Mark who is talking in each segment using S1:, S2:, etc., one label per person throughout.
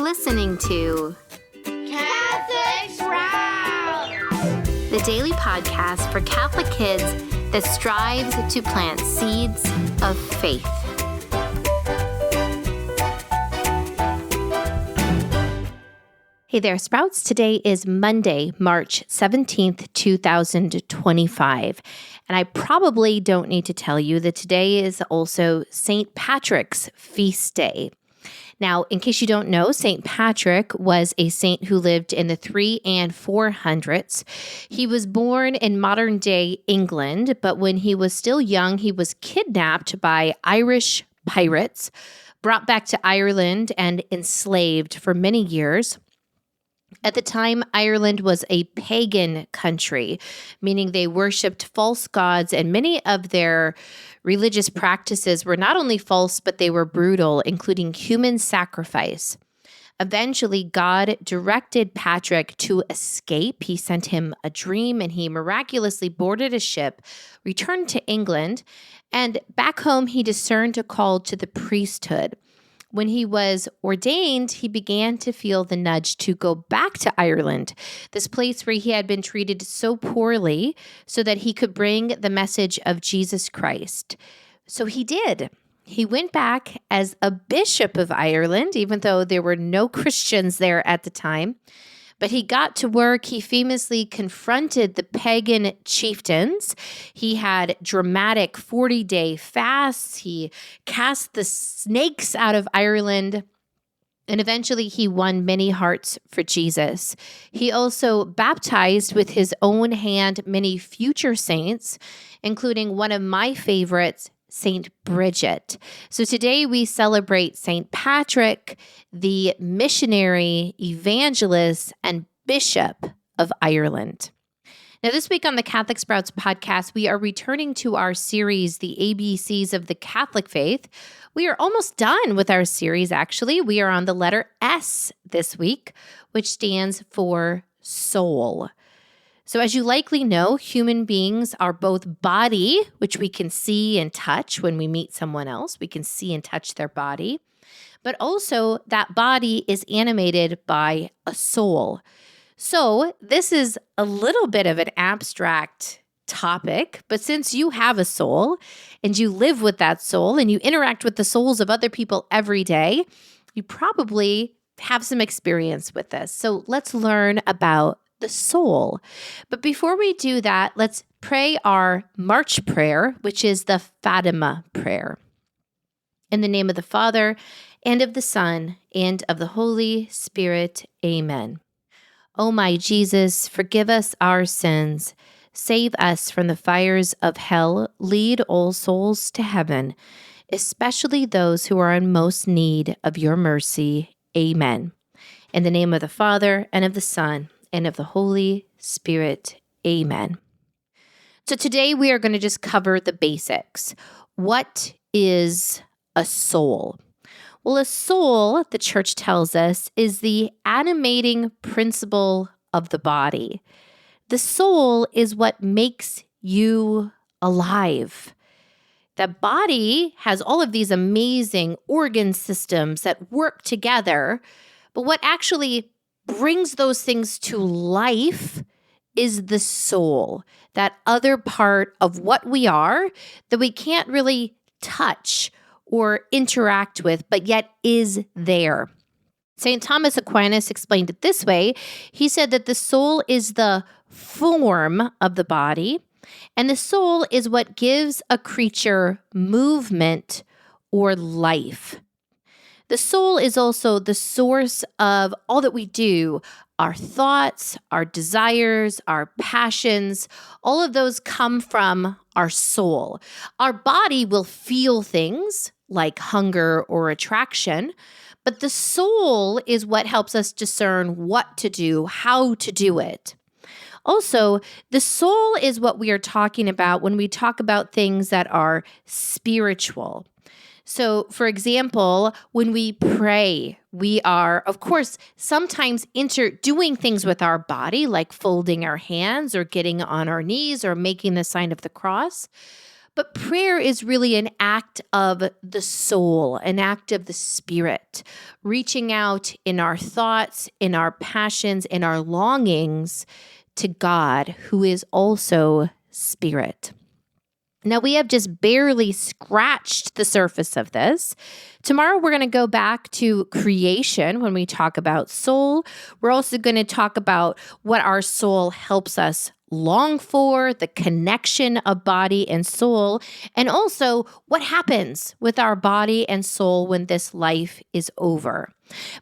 S1: listening to
S2: Catholic Sprout,
S1: the daily podcast for Catholic kids that strives to plant seeds of faith. Hey there, Sprouts. Today is Monday, March 17th, 2025. And I probably don't need to tell you that today is also St. Patrick's feast day. Now, in case you don't know, St. Patrick was a saint who lived in the 300s and 400s. He was born in modern-day England, but when he was still young, he was kidnapped by Irish pirates, brought back to Ireland, and enslaved for many years. At the time, Ireland was a pagan country, meaning they worshipped false gods, and many of their religious practices were not only false, but they were brutal, including human sacrifice. Eventually, God directed Patrick to escape. He sent him a dream, and he miraculously boarded a ship, returned to England, and back home, he discerned a call to the priesthood. When he was ordained, he began to feel the nudge to go back to Ireland, this place where he had been treated so poorly, so that he could bring the message of Jesus Christ. So he did. He went back as a bishop of Ireland, even though there were no Christians there at the time. But he got to work. He famously confronted the pagan chieftains. He had dramatic 40-day fasts. He cast the snakes out of Ireland. And eventually he won many hearts for Jesus. He also baptized with his own hand many future saints, including one of my favorites, St. Bridget. So today we celebrate St. Patrick, the missionary, evangelist, and bishop of Ireland. Now, this week on the Catholic Sprouts podcast, we are returning to our series, The ABCs of the Catholic Faith. We are almost done with our series, actually. We are on the letter S this week, which stands for soul. So as you likely know, human beings are both body, which we can see and touch when we meet someone else. We can see and touch their body. But also that body is animated by a soul. So this is a little bit of an abstract topic, but since you have a soul and you live with that soul and you interact with the souls of other people every day, you probably have some experience with this. So let's learn about the soul. But before we do that, let's pray our March prayer, which is the Fatima prayer. In the name of the Father, and of the Son, and of the Holy Spirit. Amen. O my Jesus, forgive us our sins. Save us from the fires of hell. Lead all souls to heaven, especially those who are in most need of your mercy. Amen. In the name of the Father, and of the Son, and of the Holy Spirit. Amen. So today we are going to just cover the basics. What is a soul? Well, a soul, the church tells us, is the animating principle of the body. The soul is what makes you alive. The body has all of these amazing organ systems that work together, but what actually brings those things to life is the soul, that other part of what we are that we can't really touch or interact with, but yet is there. St. Thomas Aquinas explained it this way. He said that the soul is the form of the body, and the soul is what gives a creature movement or life. The soul is also the source of all that we do, our thoughts, our desires, our passions. All of those come from our soul. Our body will feel things like hunger or attraction, but the soul is what helps us discern what to do, how to do it. Also, the soul is what we are talking about when we talk about things that are spiritual. So, for example, when we pray, we are, of course, sometimes doing things with our body, like folding our hands or getting on our knees or making the sign of the cross. But prayer is really an act of the soul, an act of the spirit, reaching out in our thoughts, in our passions, in our longings to God, who is also spirit. Now, we have just barely scratched the surface of this. Tomorrow, we're going to go back to creation when we talk about soul. We're also going to talk about what our soul helps us long for, the connection of body and soul, and also what happens with our body and soul when this life is over.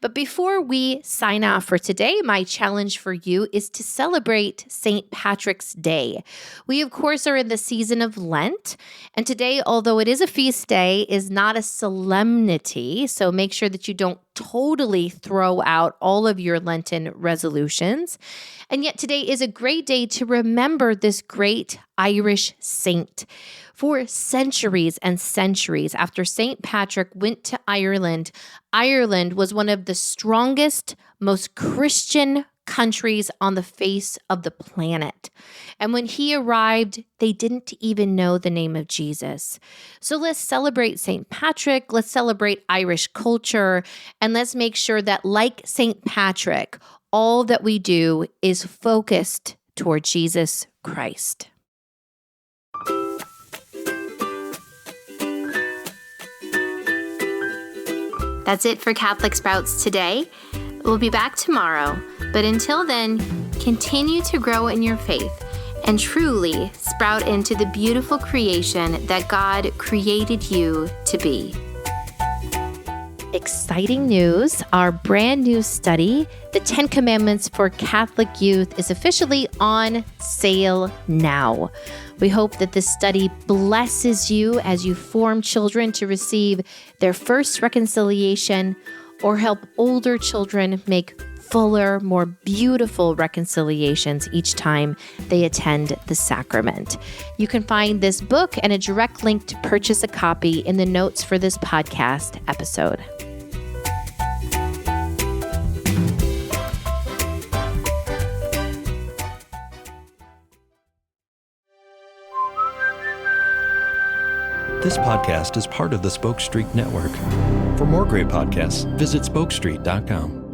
S1: But before we sign off for today, my challenge for you is to celebrate St. Patrick's Day. We, of course, are in the season of Lent, and today, although it is a feast day, is not a solemnity, so make sure that you don't totally throw out all of your Lenten resolutions. And yet today is a great day to remember this great Irish saint. For centuries and centuries after St. Patrick went to Ireland, Ireland was one of the strongest, most Christian countries on the face of the planet. And when he arrived, they didn't even know the name of Jesus. So let's celebrate St. Patrick, let's celebrate Irish culture, and let's make sure that, like St. Patrick, all that we do is focused toward Jesus Christ. That's it for Catholic Sprouts today. We'll be back tomorrow, but until then, continue to grow in your faith and truly sprout into the beautiful creation that God created you to be. Exciting news! Our brand new study, The 10 Commandments for Catholic Youth, is officially on sale now. We hope that this study blesses you as you form children to receive their first reconciliation or help older children make fuller, more beautiful reconciliations each time they attend the sacrament. You can find this book and a direct link to purchase a copy in the notes for this podcast episode.
S3: This podcast is part of the Spoke Street Network. For more great podcasts, visit spokestreet.com.